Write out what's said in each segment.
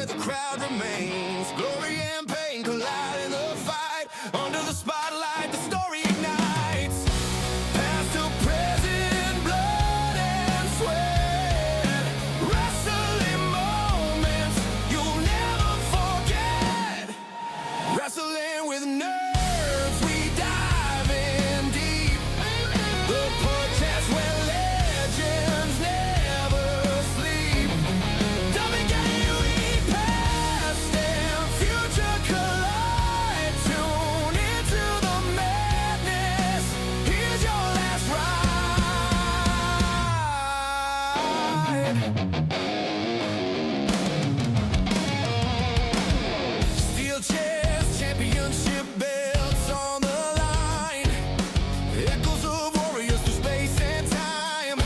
where the crowd remains. Glory and pain collide in the fight. Under the spotlight, the story ignites. Past to present, blood and sweat. Wrestling moments you'll never forget. Wrestling with nerds, we dive in deep. The podcast where legends never sleep. WWE past and future collide. Tune into the madness. Here's your last ride. Steel chairs, championship belts on the line. Echoes of warriors through space and time.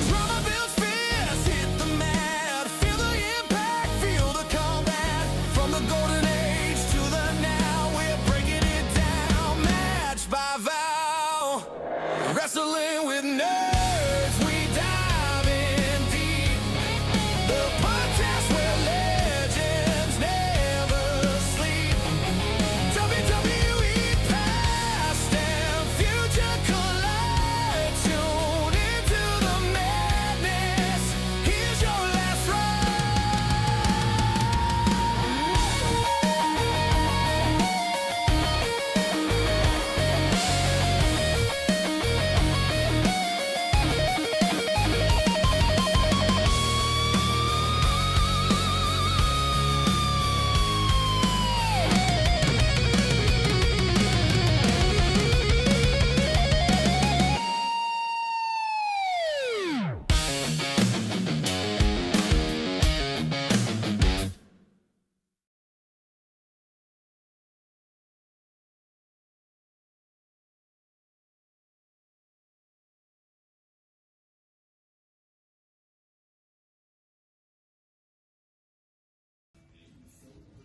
Drama builds fierce, hit the mat. Feel the impact, feel the combat. From the golden age to the now, we're breaking it down. Match by vow. Wrestling with nerds, we dive in deep. The podcast where legends never sleep. WWE past and future collide. Tune into the madness. Here's your last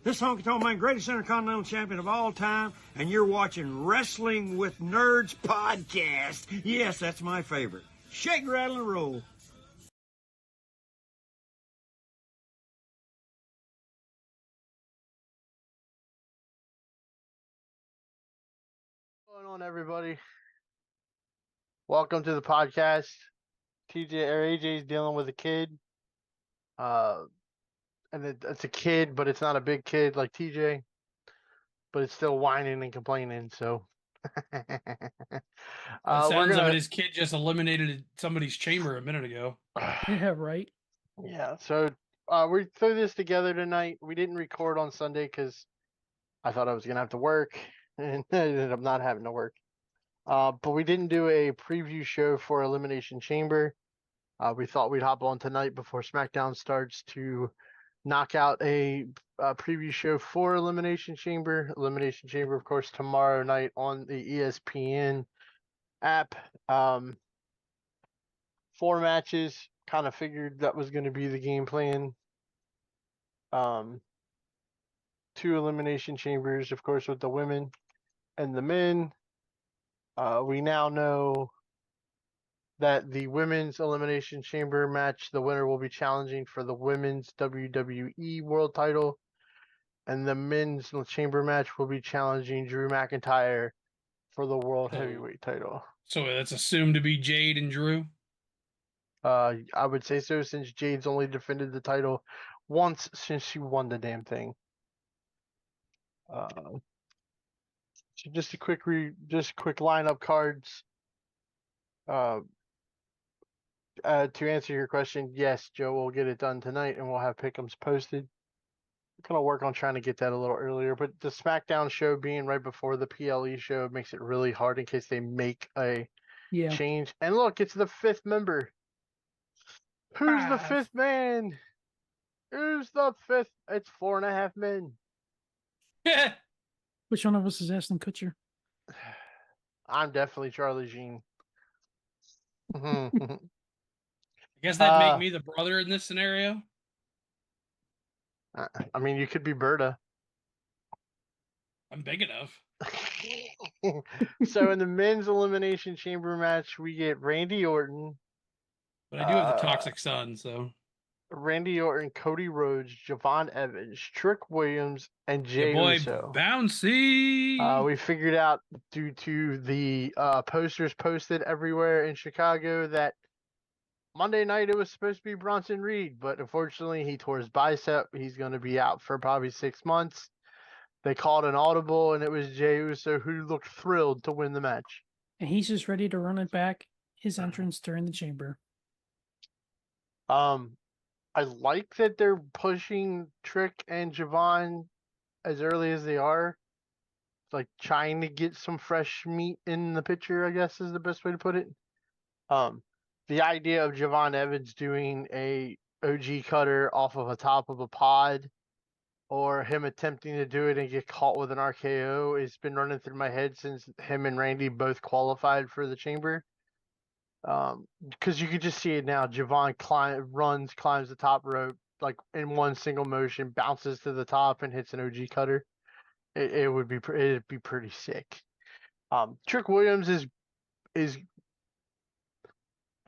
This honky tonk man, greatest intercontinental champion of all time, and you're watching Wrestling with Nerds podcast. Yes, that's my favorite. Shake, rattle, and roll. What's going on, everybody? Welcome to the podcast. AJ's dealing with a kid. And it's a kid, but it's not a big kid like TJ. But it's still whining and complaining, so It we're sounds gonna like his kid just eliminated somebody's chamber a minute ago. Yeah, right. yeah, so we threw this together tonight. We didn't record on Sunday because I thought I was gonna have to work, and I ended up not having to work. But we didn't do a preview show for Elimination Chamber. We thought we'd hop on tonight before SmackDown starts to knock out a preview show for Elimination Chamber. Elimination Chamber, of course, tomorrow night on the ESPN app. 4 matches. Kind of figured that was going to be the game plan. 2 Elimination Chambers, of course, with the women and the men. We now know that the women's Elimination Chamber match, the winner will be challenging for the women's WWE World Title, and the men's chamber match will be challenging Drew McIntyre for the World Heavyweight Title. So that's assumed to be Jade and Drew. I would say so, since Jade's only defended the title once since she won the damn thing. So just a quick lineup cards. To answer your question, yes, Joe will get it done tonight, and we'll have pick'ems posted. We're gonna work on trying to get that a little earlier, but the SmackDown show being right before the PLE show makes it really hard in case they make a change. And look, it's the 5th member. Who's the 5th man? Who's the 5th? It's 4.5 men. Which one of us is Ashton Kutcher? I'm definitely Charlie Sheen. I guess that'd make me the brother in this scenario. I mean, you could be Berta. I'm big enough. So in the men's Elimination Chamber match, we get Randy Orton. But I do have the Toxic Sun, so. Randy Orton, Cody Rhodes, Javon Evans, Trick Williams, and Your Jey boy Uso. Bouncy. We figured out due to the posters posted everywhere in Chicago that Monday night it was supposed to be Bronson Reed, but unfortunately he tore his bicep. He's going to be out for probably 6 months. They called an audible, and it was Jey Uso who looked thrilled to win the match. And he's just ready to run it back. His entrance during the chamber. I like that they're pushing Trick and Javon as early as they are. Like trying to get some fresh meat in the picture, I guess is the best way to put it. The idea of Javon Evans doing a OG cutter off of a top of a pod, or him attempting to do it and get caught with an RKO, has been running through my head since him and Randy both qualified for the chamber. Because you could just see it now. Javon climbs the top rope like in one single motion, bounces to the top and hits an OG cutter. It'd be pretty sick. Trick Williams is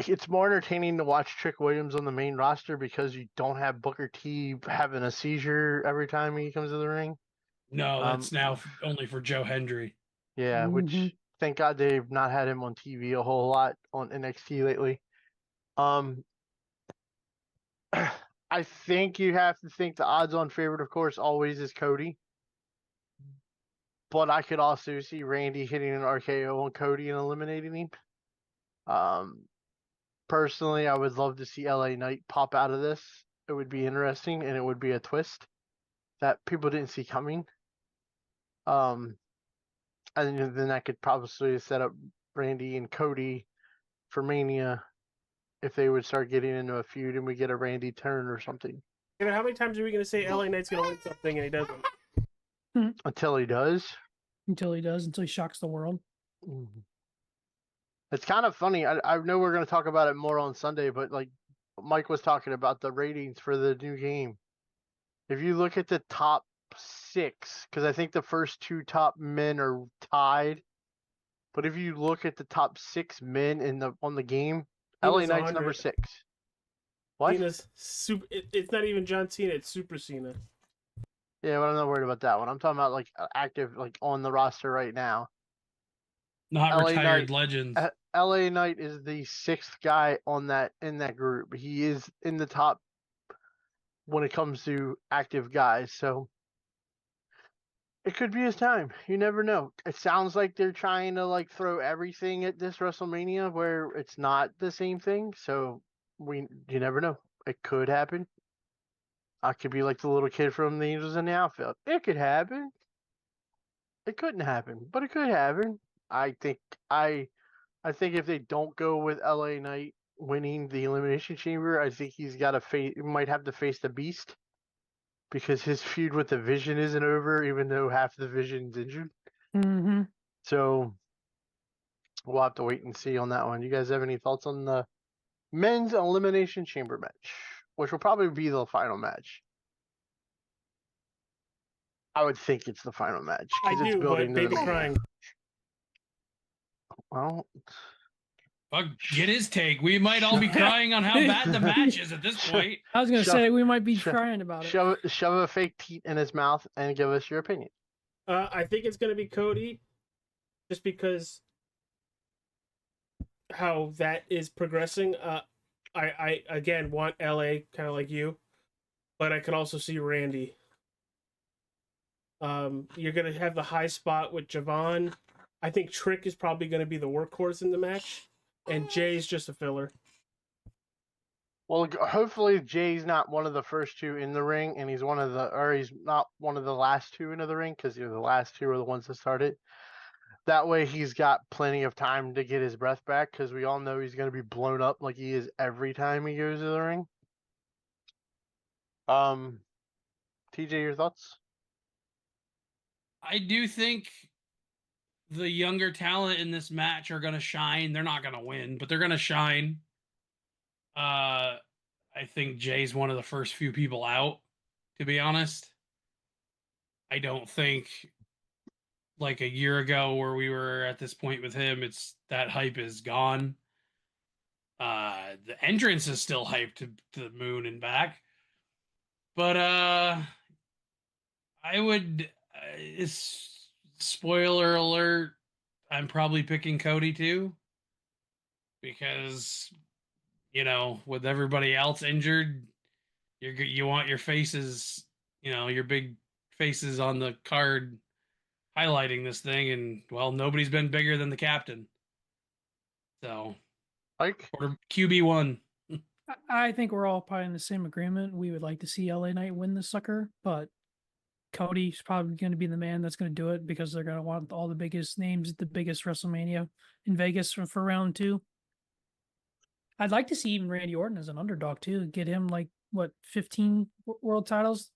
it's more entertaining to watch Trick Williams on the main roster because you don't have Booker T having a seizure every time he comes to the ring. No, that's now only for Joe Hendry. Yeah, which thank God they've not had him on TV a whole lot on NXT lately. I think you have to think the odds-on favorite, of course, always is Cody. But I could also see Randy hitting an RKO on Cody and eliminating him. Personally, I would love to see LA Knight pop out of this. It would be interesting, and it would be a twist that people didn't see coming. And then that could probably set up Randy and Cody for Mania if they would start getting into a feud and we get a Randy turn or something. David, how many times are we going to say LA Knight's going to win something and he doesn't? Until he does. Until he shocks the world. It's kind of funny. I know we're going to talk about it more on Sunday, but like Mike was talking about the ratings for the new game. If you look at the top 6, because I think the first 2 top men are tied, but if you look at the top 6 men on the game, LA Knight's number 6. What? Cena's super. It's not even John Cena. It's Super Cena. Yeah, but I'm not worried about that one. I'm talking about like active, like on the roster right now. Not LA retired Knight, legends. LA Knight is the 6th guy in that group. He is in the top when it comes to active guys. So it could be his time. You never know. It sounds like they're trying to like throw everything at this WrestleMania where it's not the same thing. So you never know. It could happen. I could be like the little kid from the Angels in the Outfield. It could happen. It couldn't happen, but it could happen. I think if they don't go with LA Knight winning the Elimination Chamber, I think he's got to might have to face the Beast because his feud with the Vision isn't over, even though half the Vision's injured. Mm-hmm. So we'll have to wait and see on that one. You guys have any thoughts on the men's Elimination Chamber match, which will probably be the final match? I would think it's the final match. I It's do, building but to baby crying. Well, Fuck, get his take. We might all be crying on how bad the match is at this point. I was gonna Shove- say we might be shove- crying about it. shove a fake teat in his mouth and give us your opinion. I think it's going to be Cody, just because how that is progressing. I again want LA, kind of like you, but I could also see Randy. You're going to have the high spot with Javon. I think Trick is probably going to be the workhorse in the match, and Jay's just a filler. Well, hopefully Jay's not one of the first 2 in the ring, and he's not one of the last 2 into the ring, because the last 2 are the ones that started. That way he's got plenty of time to get his breath back, because we all know he's going to be blown up like he is every time he goes to the ring. TJ, your thoughts? I do think the younger talent in this match are going to shine. They're not going to win, but they're going to shine. I think Jay's one of the first few people out, to be honest. I don't think like a year ago where we were at this point with him, that hype is gone. The entrance is still hyped to the moon and back. But I would spoiler alert, I'm probably picking Cody too because with everybody else injured, you want your faces, your big faces on the card highlighting this thing, and well, nobody's been bigger than the captain. So, Like, or QB1. I think we're all probably in the same agreement. We would like to see LA Knight win the sucker, but Cody's probably going to be the man that's going to do it because they're going to want all the biggest names at the biggest WrestleMania in Vegas for round 2. I'd like to see even Randy Orton as an underdog too. Get him like what 15 world titles,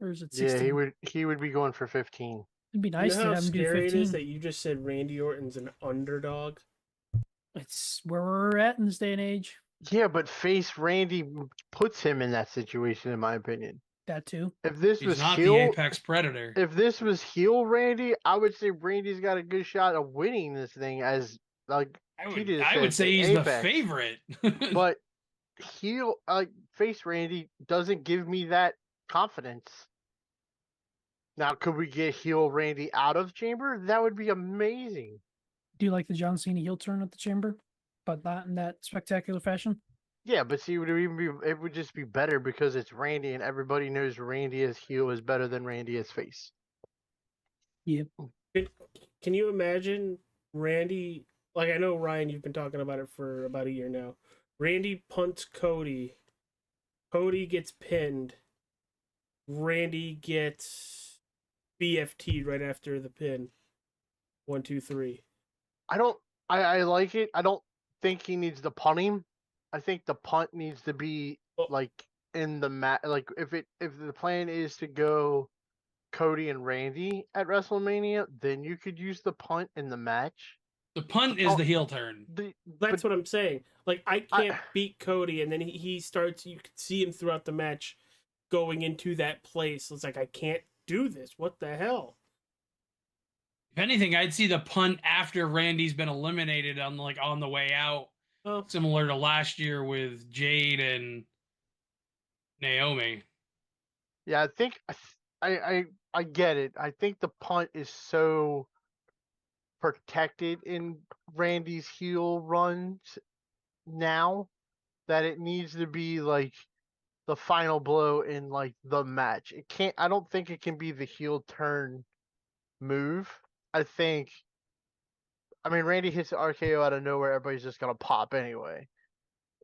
or is it 16? yeah, he would be going for 15. It'd be You nice know to how have him do scary it 15. is that you just said Randy Orton's an underdog? It's where we're at in this day and age. Yeah, but face Randy puts him in that situation, in my opinion. That too. If this He's was not the heel, apex predator. if this was heel Randy, I would say Randy's got a good shot of winning this thing. As like I would, TJ I would said, say he's the apex. favorite. But heel, face Randy doesn't give me that confidence. Now, could we get heel Randy out of Chamber? That would be amazing. Do you like the John Cena heel turn at the Chamber, but not in that spectacular fashion? Yeah, but see, it would just be better because it's Randy, and everybody knows Randy as heel is better than Randy as face. Can you imagine Randy? Like, I know, Ryan, you've been talking about it for about a year now. Randy punts Cody. Cody gets pinned. Randy gets BFT'd right after the pin. 1, 2, 3. I like it. I don't think he needs the punting. I think the punt needs to be like in the mat. Like if the plan is to go Cody and Randy at WrestleMania, then you could use the punt in the match. The punt is the heel turn. That's what I'm saying. Like, I can't beat Cody, and then he starts. You can see him throughout the match going into that place. It's like, I can't do this. What the hell? If anything, I'd see the punt after Randy's been eliminated on the way out, similar to last year with Jade and Naomi. Yeah, I think I get it. I think the punt is so protected in Randy's heel runs now that it needs to be like the final blow in like the match. It can't. I don't think it can be the heel turn move. I mean, Randy hits the RKO out of nowhere, everybody's just gonna pop anyway.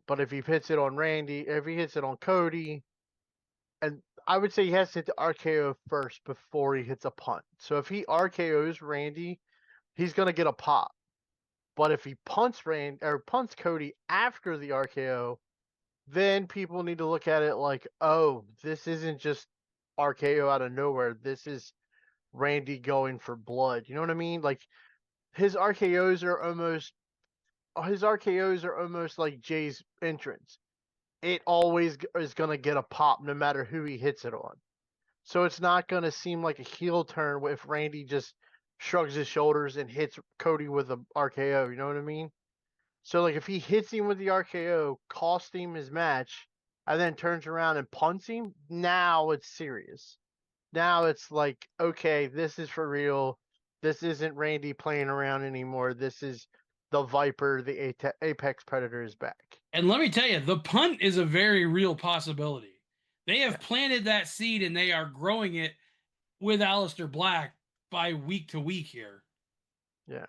But if he hits it on Randy, if he hits it on Cody, and I would say he has to hit the RKO first before he hits a punt. So if he RKOs Randy, he's gonna get a pop. But if he punts Cody after the RKO, then people need to look at it like, oh, this isn't just RKO out of nowhere. This is Randy going for blood. You know what I mean? Like his RKOs are almost like Jay's entrance. It always is going to get a pop no matter who he hits it on. So it's not going to seem like a heel turn if Randy just shrugs his shoulders and hits Cody with a RKO. You know what I mean? So like if he hits him with the RKO, costs him his match, and then turns around and punts him, now it's serious. Now it's like, okay, this is for real. This isn't Randy playing around anymore. This is the Viper, the Apex Predator is back. And let me tell you, the punt is a very real possibility. They have planted that seed and they are growing it with Aleister Black by week to week here. Yeah.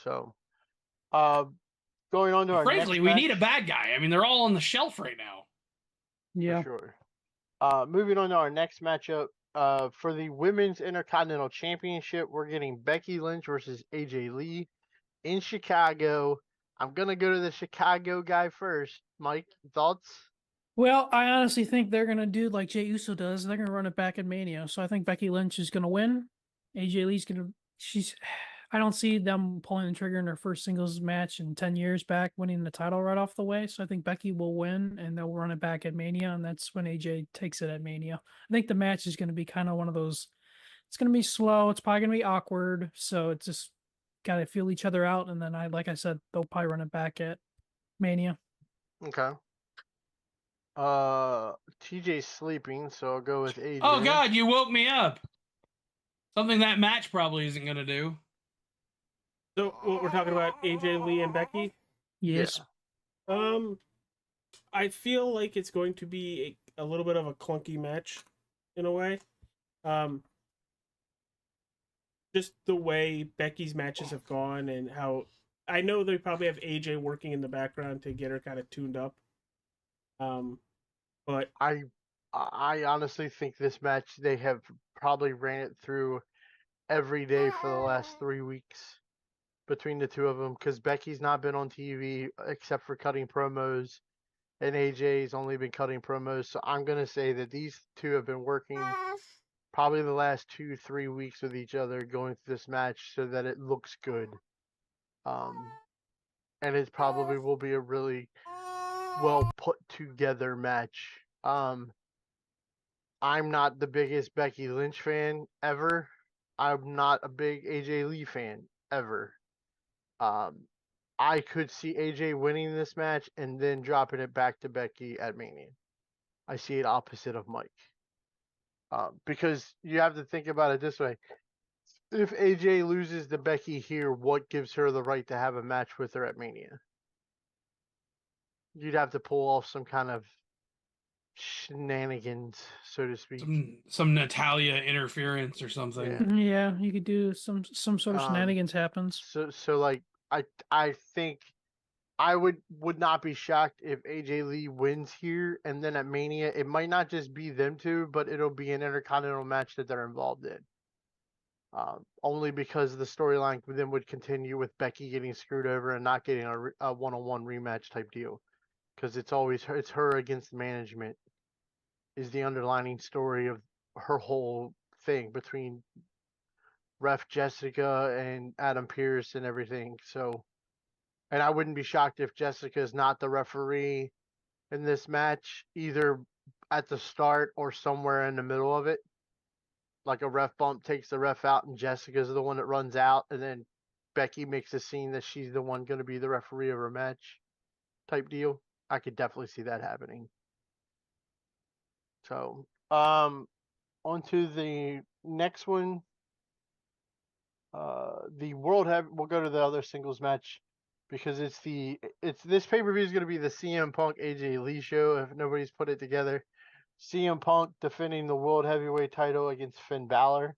So, going on to our frankly, next we match, need a bad guy. I mean, they're all on the shelf right now. Yeah. for sure. Moving on to our next matchup. For the Women's Intercontinental Championship, we're getting Becky Lynch versus AJ Lee in Chicago. I'm gonna go to the Chicago guy first. Mike, thoughts? Well, I honestly think they're gonna do like Jey Uso does. They're gonna run it back at Mania. So I think Becky Lynch is gonna win. AJ Lee's gonna. I don't see them pulling the trigger in their first singles match in 10 years back, winning the title right off the way. So I think Becky will win, and they'll run it back at Mania, and that's when AJ takes it at Mania. I think the match is going to be kind of one of those. It's going to be slow. It's probably going to be awkward. So it's just got to feel each other out, and then like I said, they'll probably run it back at Mania. Okay. TJ's sleeping, so I'll go with AJ. Oh God, you woke me up. Something that match probably isn't gonna do. So what we're talking about, AJ Lee and Becky. Yes. I feel like it's going to be a little bit of a clunky match, in a way. Just the way Becky's matches have gone, and how I know they probably have AJ working in the background to get her kind of tuned up. But I honestly think this match they have probably ran it through every day for the last 3 weeks between the two of them because Becky's not been on TV except for cutting promos, and AJ's only been cutting promos. So I'm gonna say that these two have been working probably the last 2-3 weeks with each other going through this match so that it looks good. And it probably will be a really well put together match. I'm not the biggest Becky Lynch fan ever. I'm not a big AJ Lee fan ever. I could see AJ winning this match and then dropping it back to Becky at Mania. I see it opposite of Mike. Because you have to think about it this way. If AJ loses to Becky here, what gives her the right to have a match with her at Mania? You'd have to pull off some kind of shenanigans, so to speak. Some Natalia interference or something. Yeah. Yeah, you could do some sort of shenanigans happens. So like I think I would not be shocked if AJ Lee wins here, and then at Mania it might not just be them two, but it'll be an intercontinental match that they're involved in. Only because the storyline then would continue with Becky getting screwed over and not getting a one-on-one rematch type deal, because it's always it's her against management is the underlining story of her whole thing between Ref Jessica and Adam Pearce and everything. So, and I wouldn't be shocked if Jessica is not the referee in this match, either at the start or somewhere in the middle of it. Like a ref bump takes the ref out and Jessica's the one that runs out, and then Becky makes a scene that she's the one going to be the referee of her match type deal. I could definitely see that happening. So, on to the next one. The we'll go to the other singles match because it's this pay-per-view is going to be the CM Punk AJ Lee show if nobody's put it together. CM Punk defending the World Heavyweight title against Finn Balor.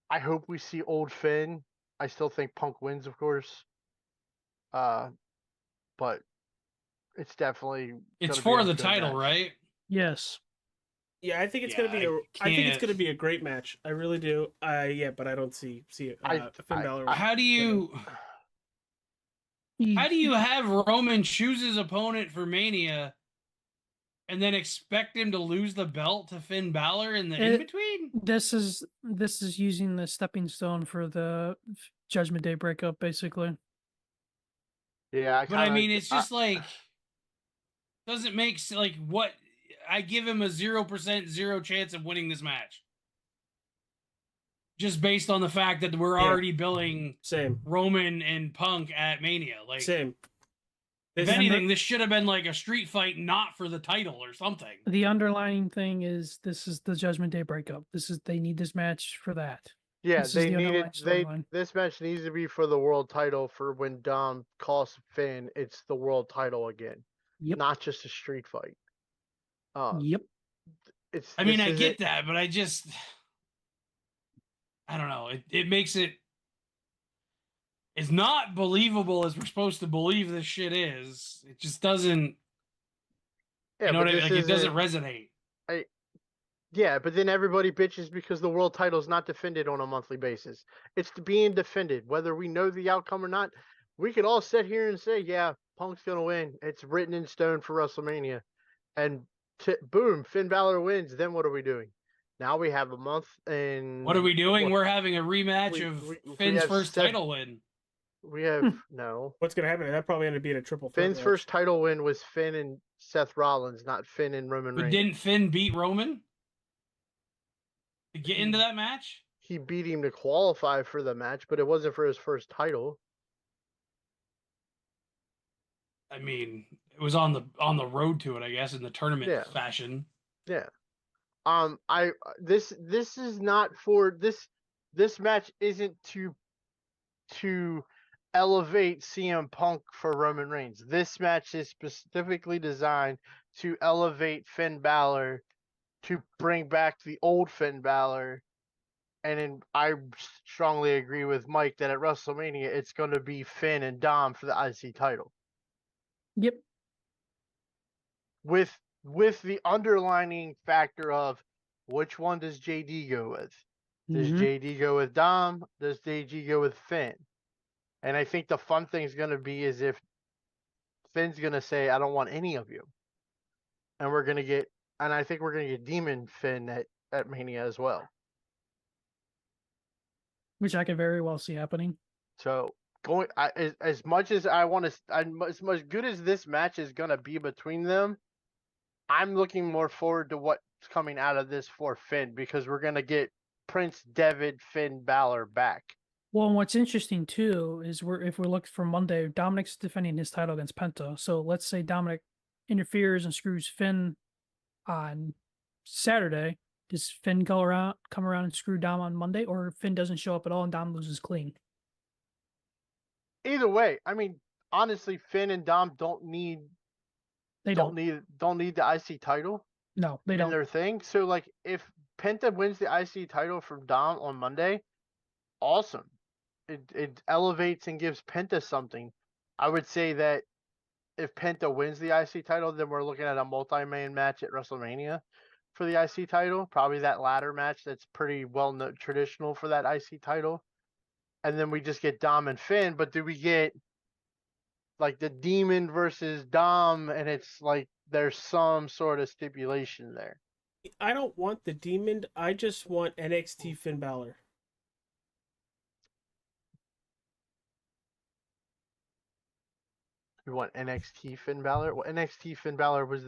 I hope we see old Finn. I still think Punk wins, of course. But it's definitely It's gonna for be a the good title, match. right? Yes. yeah, I think it's Yeah, gonna be I think it's can't- gonna be a great match. I really do. Yeah, but I don't see it. Finn Balor. How do you have Roman choose his opponent for Mania and then expect him to lose the belt to Finn Balor in the in between? This is using the stepping stone for the Judgment Day breakup, basically. Yeah, But I mean, it's just like doesn't make like what I give him a 0% zero chance of winning this match. Just based on the fact that we're already billing Same. Roman and Punk at Mania. Like Same. if anything, this should have been like a street fight, not for the title or something. The underlining thing is this is the Judgment Day breakup. They need this match for that. Yeah, This is they the needed underlying storyline. this match needs to be for the world title for when Dom costs Finn, it's the world title again. Yep. Not just a street fight. Yep. I mean, I get that, but I don't know. It makes it as not believable as we're supposed to believe this shit is. It just doesn't. Yeah, you know but what I mean? this Like it doesn't isn't- resonate. Yeah, but then everybody bitches because the world title is not defended on a monthly basis. It's being defended, whether we know the outcome or not. We could all sit here and say, "Yeah, Punk's gonna win. It's written in stone for WrestleMania," and boom, Finn Balor wins. Then what are we doing? Now we have a month, and What are we doing? We're having a rematch of we Finn's have first title win. We have no. What's gonna happen? That probably ended up being a triple threat Finn's match. first title win was Finn and Seth Rollins, not Finn and Roman But Reigns. didn't Finn beat Roman to get into that match? He beat him to qualify for the match, but it wasn't for his first title. I mean, it was on the road to it, I guess, in the tournament Yeah. fashion. Yeah. This is not for this match isn't to elevate CM Punk for Roman Reigns. This match is specifically designed to elevate Finn Balor, to bring back the old Finn Balor. And then I strongly agree with Mike that at WrestleMania it's going to be Finn and Dom for the IC title. Yep. With the underlining factor of which one does JD go with? Does Mhm. JD go with Dom? Does JD go with Finn? And I think the fun thing is going to be is if Finn's going to say, I don't want any of you. And I think we're going to get Demon Finn at Mania as well. Which I could very well see happening. So as much as I want to, as much good as this match is going to be between them, I'm looking more forward to what's coming out of this for Finn, because we're going to get Prince Devitt Finn Balor back. Well, and what's interesting too is if we look for Monday, Dominic's defending his title against Penta. So let's say Dominic interferes and screws Finn on Saturday. Does Finn come around and screw Dom on Monday, or Finn doesn't show up at all and Dom loses clean? Either way, I mean, honestly, Finn and Dom don't need They don't. need the IC title No, they in don't. their thing. So like, if Penta wins the IC title from Dom on Monday, awesome. It elevates and gives Penta something. I would say that if Penta wins the IC title, then we're looking at a multi-man match at WrestleMania for the IC title. Probably that ladder match that's pretty well traditional for that IC title. And then we just get Dom and Finn. But do we get like the Demon versus Dom, and it's like there's some sort of stipulation there? I don't want the Demon. I just want NXT Finn Balor. You want NXT Finn Balor? Well, NXT Finn Balor was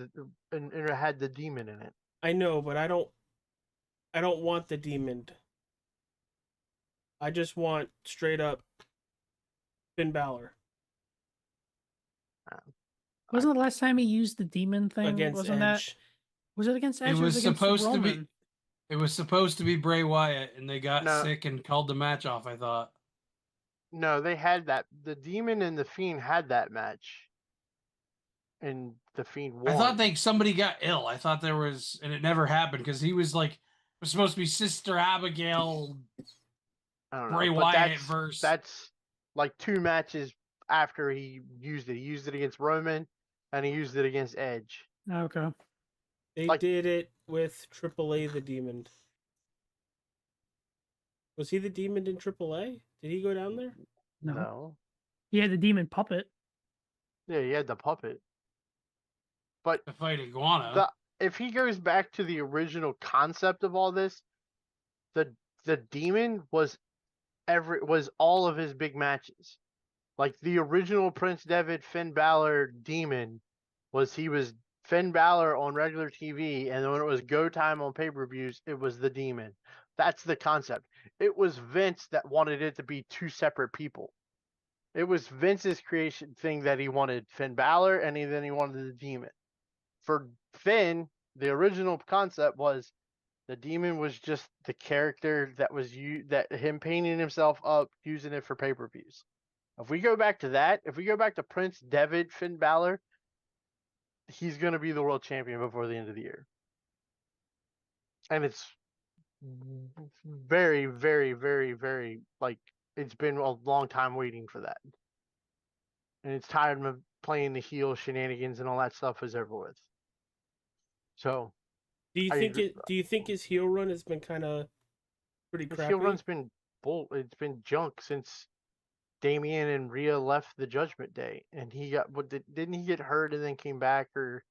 and it had the Demon in it. I know, but I don't want the Demon. I just want straight up Finn Balor Wasn't the last time he used the demon thing? against Wasn't Edge. was it against Edge? It or was against supposed to be. Roman? It was supposed to be Bray Wyatt, and they got No. sick and called the match off. I thought. No, they had that. The Demon and the Fiend had that match, and the Fiend won. I thought somebody got ill. I thought there was, and it never happened because he was supposed to be Sister Abigail. I don't know, Bray but Wyatt verse. That's like 2 matches after he used it. He used it against Roman, and he used it against Edge. Okay. They Like- did it with AAA the Demon. Was he the Demon in AAA? Did he go down there? No. He had the demon puppet. Yeah, he had the puppet. But To fight Iguana. if he goes back to the original concept of all this, the Demon was all of his big matches. Like the original Prince Devitt Finn Balor Demon was Finn Balor on regular TV, and when it was go time on pay-per-views, it was the Demon. That's the concept. It was Vince that wanted it to be 2 separate people. It was Vince's creation thing that he wanted Finn Balor, and then he wanted the Demon. For Finn, the original concept was the Demon was just the character that was that him painting himself up, using it for pay-per-views. If we go back to that, if we go back to Prince Devitt Finn Balor, he's going to be the world champion before the end of the year. And it's very, very, very, very, like, it's been a long time waiting for that. And it's tired of playing the heel shenanigans and all that stuff is over with. So, Do you think his heel run has been kind of pretty his crappy? heel run's been it's been junk since Damian and Rhea left the Judgment Day, and he got didn't he get hurt and then came back, or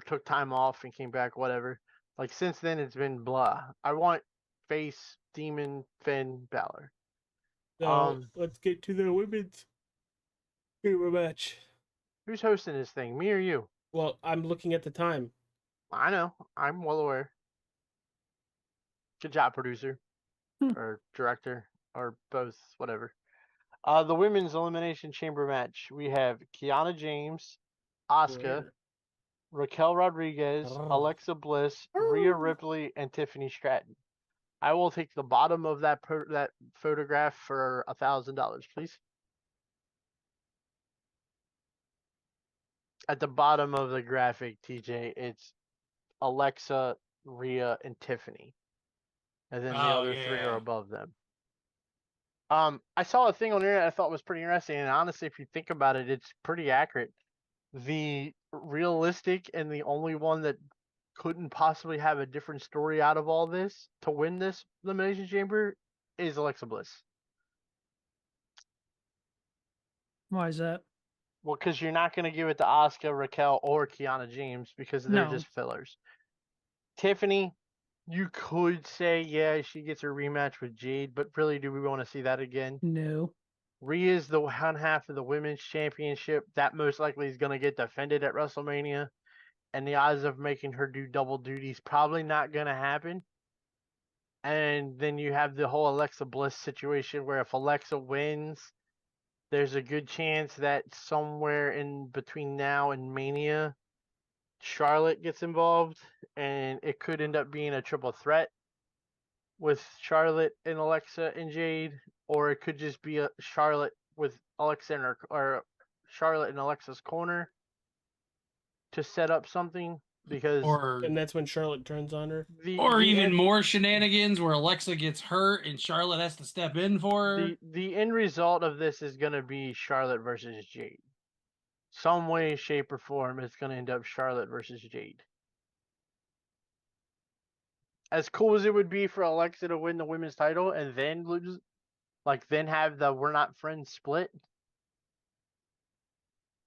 took time off and came back, whatever. Like, since then it's been blah. I want face Demon Finn Balor. So let's get to the women's favorite match. Who's hosting this thing, me or you? Well, I'm looking at the time. I know, I'm well aware. Good job, producer or director or both, whatever. The women's elimination chamber match. We have Kiana James Asuka, Where? Raquel Rodriguez, Oh. Alexa Bliss, Rhea Oh. Ripley, and Tiffany Stratton. I will take the bottom of that that photograph for $1,000, please. At the bottom of the graphic, TJ, it's Alexa, Rhea, and Tiffany, and then the Oh, other three are yeah. above them. I saw a thing on the internet I thought was pretty interesting, and honestly, if you think about it, it's pretty accurate. The realistic and the only one that couldn't possibly have a different story out of all this to win this Elimination Chamber is Alexa Bliss. Why is that? Well, because you're not going to give it to Asuka, Raquel, or Kiana James because they're No. just fillers. Tiffany, you could say, yeah, she gets a rematch with Jade, but really, do we want to see that again? No. Rhea is the one half of the women's championship that most likely is going to get defended at WrestleMania, and the odds of making her do double duty is probably not going to happen. And then you have the whole Alexa Bliss situation where if Alexa wins, there's a good chance that somewhere in between now and Mania, Charlotte gets involved, and it could end up being a triple threat with Charlotte and Alexa and Jade, or it could just be a Charlotte with Alexa in her, or Charlotte in Alexa's corner to set up something because Or And that's when Charlotte turns on her. or even end, more shenanigans where Alexa gets hurt and Charlotte has to step in for her. the end result of this is going to be Charlotte versus Jade. Some way, shape, or form, it's going to end up Charlotte versus Jade. As cool as it would be for Alexa to win the women's title and then lose, like then have the "we're not friends" split.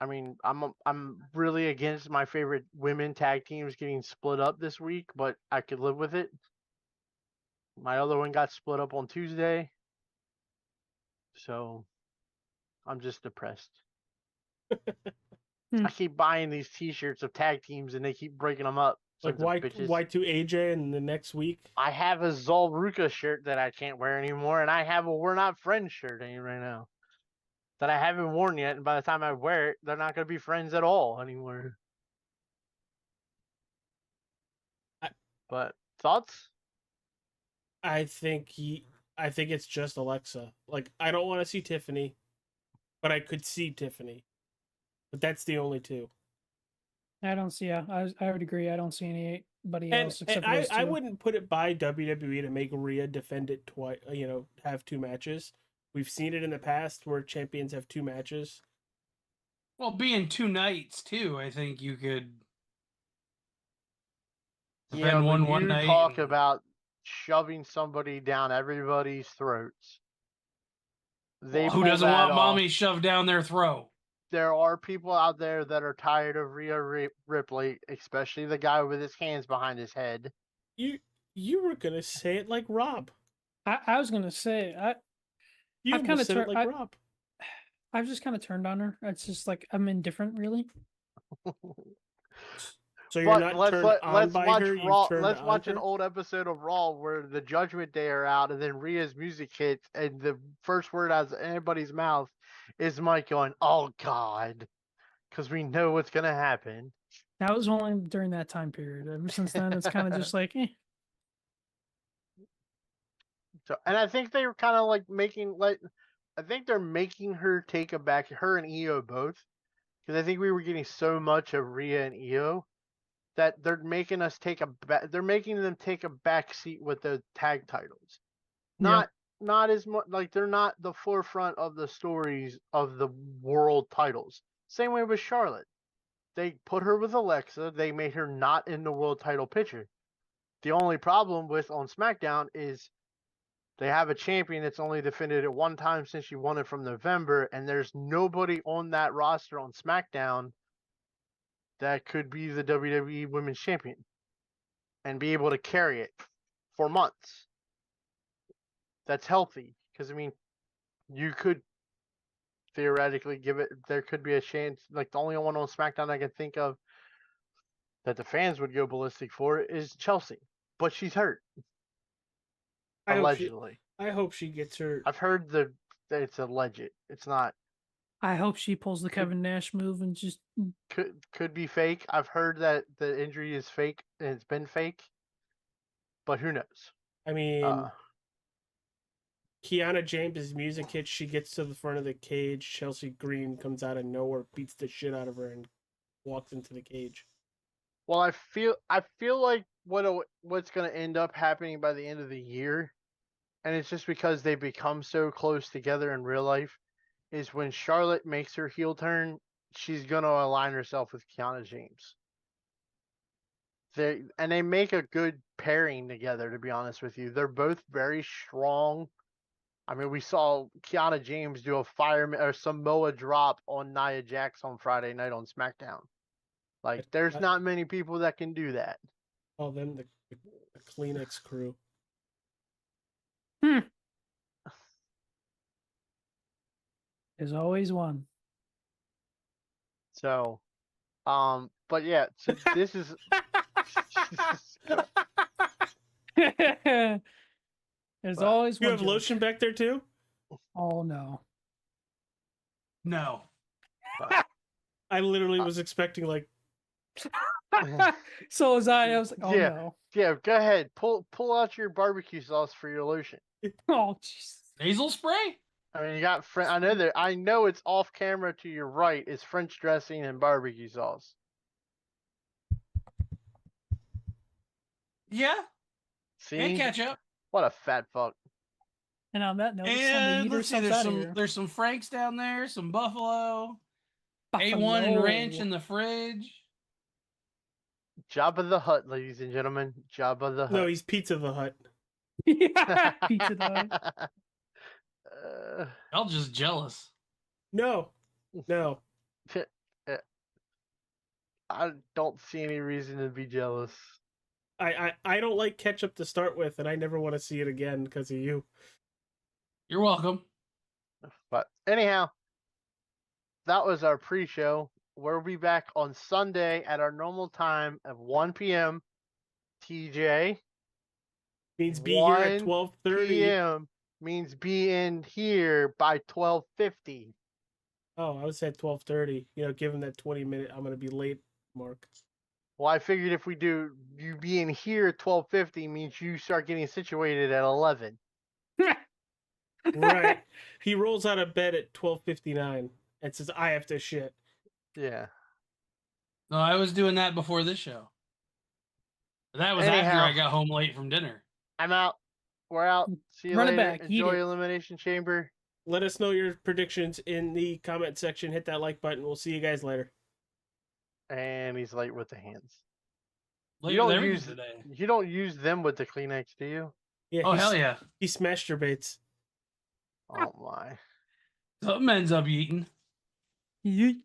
I mean, I'm really against my favorite women tag teams getting split up this week, but I could live with it. My other one got split up on Tuesday, so I'm just depressed. I keep buying these T-shirts of tag teams, and they keep breaking them up. Like Sons of bitches. Y2AJ and the next week. I have a Zolruka shirt that I can't wear anymore, and I have a "We're Not Friends" shirt right now that I haven't worn yet. And by the time I wear it, they're not going to be friends at all anymore. But thoughts? I think it's just Alexa. Like, I don't want to see Tiffany, but I could see Tiffany. But that's the only two. I don't see. Yeah, I would agree. I don't see anybody And, else except and for those two. I wouldn't put it by WWE to make Rhea defend it twice. Have two matches. We've seen it in the past where champions have two matches. Well, being 2 nights too, I think you could defend one you night. talk and- about shoving somebody down everybody's throats. They Well, who pull doesn't that want off. mommy shoved down their throat? There are people out there that are tired of Rhea Ripley, especially the guy with his hands behind his head. You were gonna say it like Rob. I was gonna say You I've kinda almost said it tur- like I- Rob. I've just kind of turned on her. It's just like I'm indifferent, really. So you're not turned on let's by watch her. You've Raw. turned Let's on watch her? an old episode of Raw where the Judgment Day are out, and then Rhea's music hits, and the first word out of anybody's mouth is Mike going, "Oh God," because we know what's gonna happen. That was only during that time period. Ever since then, it's kind of just like, So, and I think they were kind of like I think they're making her take a back, her and Io both, because I think we were getting so much of Rhea and Io that they're making us they're making them take a back seat with the tag titles. Yeah. Not as much, like they're not the forefront of the stories of the world titles. Same way with Charlotte. They put her with Alexa, they made her not in the world title picture. The only problem with on SmackDown is they have a champion that's only defended it one time since she won it from November, and there's nobody on that roster on SmackDown that could be the WWE Women's Champion and be able to carry it for months. That's healthy, because I mean, you could theoretically give it. There could be a chance. Like the only one on SmackDown I can think of that the fans would go ballistic for is Chelsea, but she's hurt. Allegedly. I hope she gets her. I've heard that it's alleged. It's not I hope she pulls the Kevin Nash move and just Could be fake. I've heard that the injury is fake and it's been fake, but who knows? I mean, Uh, Kiana James's music hits. She gets to the front of the cage. Chelsea Green comes out of nowhere, beats the shit out of her, and walks into the cage. well, I feel like what's going to end up happening by the end of the year, and it's just because they become so close together in real life, is when Charlotte makes her heel turn, she's going to align herself with Kiana James. They make a good pairing together, to be honest with you. They're both very strong. I mean, we saw Kiana James do a fireman or Samoa drop on Nia Jax on Friday night on SmackDown. Like, there's not many people that can do that. Call them the Kleenex crew. there's always one. So, but yeah, so this is. There's But always You one. have joke. lotion back there too? Oh no. No. but, I literally was expecting like So was I. I was like, oh Yeah. no. yeah, go ahead. Pull out your barbecue sauce for your lotion. Oh jeez. Nasal spray? I mean, you got. I know it's off camera to your right. It's French dressing and barbecue sauce. Yeah. See, And ketchup. what a fat fuck. And on that note, it's time to And eat let's see, ourselves out of here. there's some Franks down there, some Buffalo, A1 and Buffalo. ranch in the fridge. Jabba the Hutt, ladies and gentlemen. Jabba the Hutt. no, he's Pizza the Hut. Yeah, pizza dog. Y'all just jealous. No. I don't see any reason to be jealous. I don't like ketchup to start with, and I never want to see it again because of you. You're welcome. But anyhow, that was our pre-show. We'll be back on Sunday at our normal time of 1 p.m. TJ. Means be here at 1 12:30. p.m. means be in here by 12:50. Oh, I was at 12:30. You know, given that 20-minute, I'm gonna be late mark. Well, I figured if we do you being here at 12:50 means you start getting situated at 11. Right. He rolls out of bed at 12:59 and says, "I have to shit." Yeah. No, I was doing that before this show. That was after Anyhow. I got home late from dinner. I'm out. We're out. See you Run it later. back. Eat Enjoy it. Elimination Chamber. Let us know your predictions in the comment section. Hit that like button. We'll see you guys later. And he's late with the hands. Late You with don't everything use today. You don't use them with the Kleenex, do you? Yeah. Oh, hell yeah. He masturbates. Oh my. Something ends up eating. Yeet.